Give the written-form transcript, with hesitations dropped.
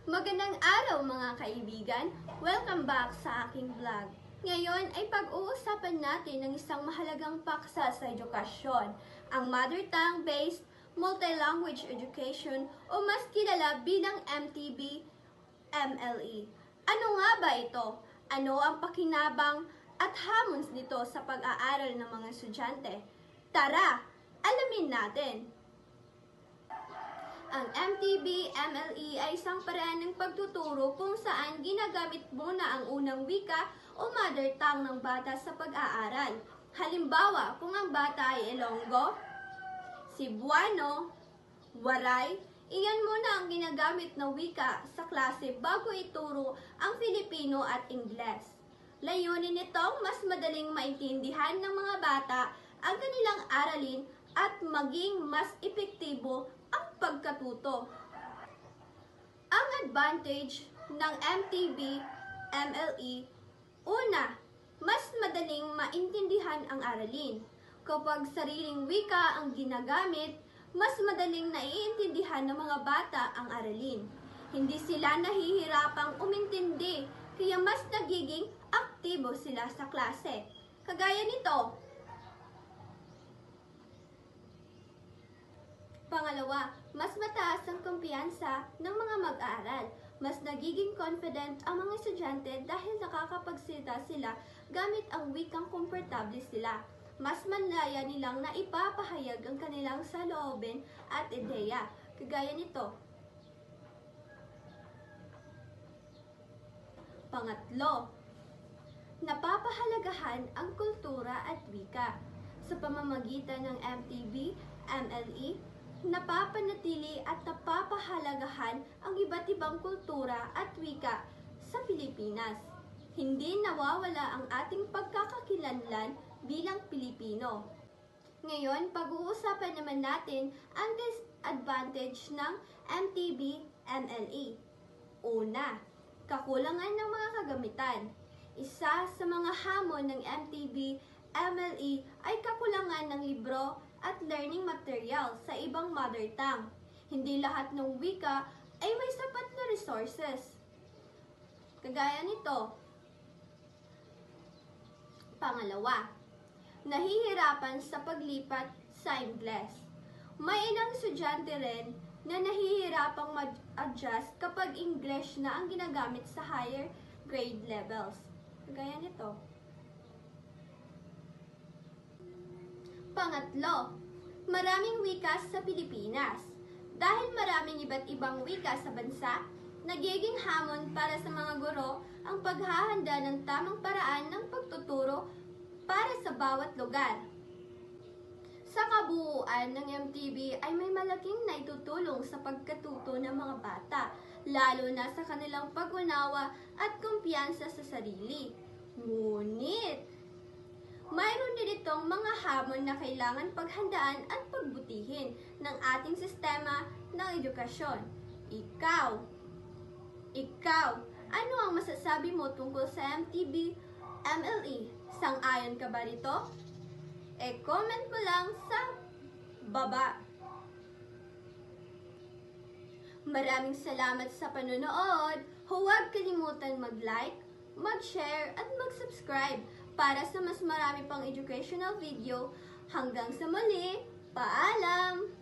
Magandang araw mga kaibigan! Welcome back sa aking vlog. Ngayon ay pag-uusapan natin ang isang mahalagang paksa sa edukasyon, ang Mother Tongue-Based Multi-Language Education o mas kilala bilang MTB-MLE. Ano nga ba ito? Ano ang pakinabang at hamon nito sa pag-aaral ng mga estudyante? Tara, alamin natin! Ang MTB-MLE ay isang paraan ng pagtuturo kung saan ginagamit muna ang unang wika o mother tongue ng bata sa pag-aaral. Halimbawa, kung ang bata ay Ilonggo, Cebuano, Waray, iyan muna ang ginagamit na wika sa klase bago ituro ang Filipino at Ingles. Layunin nitong mas madaling maintindihan ng mga bata ang kanilang aralin at maging mas epektibo ang pagkatuto. Ang advantage ng MTB-MLE, una, mas madaling maintindihan ang aralin. Kapag sariling wika ang ginagamit, mas madaling naiintindihan ng mga bata ang aralin. Hindi sila nahihirapang umintindi, kaya mas nagiging aktibo sila sa klase. Kagaya nito. Pangalawa, mas mataas ang kumpiyansa ng mga mag-aaral. Mas nagiging confident ang mga estudyante dahil nakakapagsalita sila gamit ang wikang komportable sila. Mas malaya nilang naipapahayag ang kanilang saloobin at ideya. Kagaya nito. Pangatlo, napapahalagahan ang kultura at wika. Sa pamamagitan ng MTB-MLE, napapanatili at napapahalagahan ang iba't ibang kultura at wika sa Pilipinas. Hindi nawawala ang ating pagkakakilanlan bilang Pilipino. Ngayon, pag-uusapan naman natin ang disadvantage ng MTB-MLE. Una, kakulangan ng mga kagamitan. Isa sa mga hamon ng MTB-MLE ay kakulangan ng libro at learning material sa ibang mother tongue. Hindi lahat ng wika ay may sapat na resources. Kagaya nito. Pangalawa, nahihirapan sa paglipat sa Ingles. May ilang estudyante rin na nahihirapang mag-adjust kapag English na ang ginagamit sa higher grade levels. Kagaya nito. Pangatlo, maraming wika sa Pilipinas. Dahil maraming iba't ibang wika sa bansa, nagiging hamon para sa mga guro ang paghahanda ng tamang paraan ng pagtuturo para sa bawat lugar. Sa kabuuan ng MTB ay may malaking naitutulong sa pagkatuto ng mga bata, lalo na sa kanilang pag-unawa at kumpiyansa sa sarili. Ngunit, mayroon din itong mga hamon na kailangan paghandaan at pagbutihin ng ating sistema ng edukasyon. Ikaw, ano ang masasabi mo tungkol sa MTB-MLE? Sang-ayon ka ba rito? Comment mo lang sa baba. Maraming salamat sa panonood. Huwag kalimutan mag-like, mag-share at mag-subscribe para sa mas marami pang educational video. Hanggang sa muli, paalam!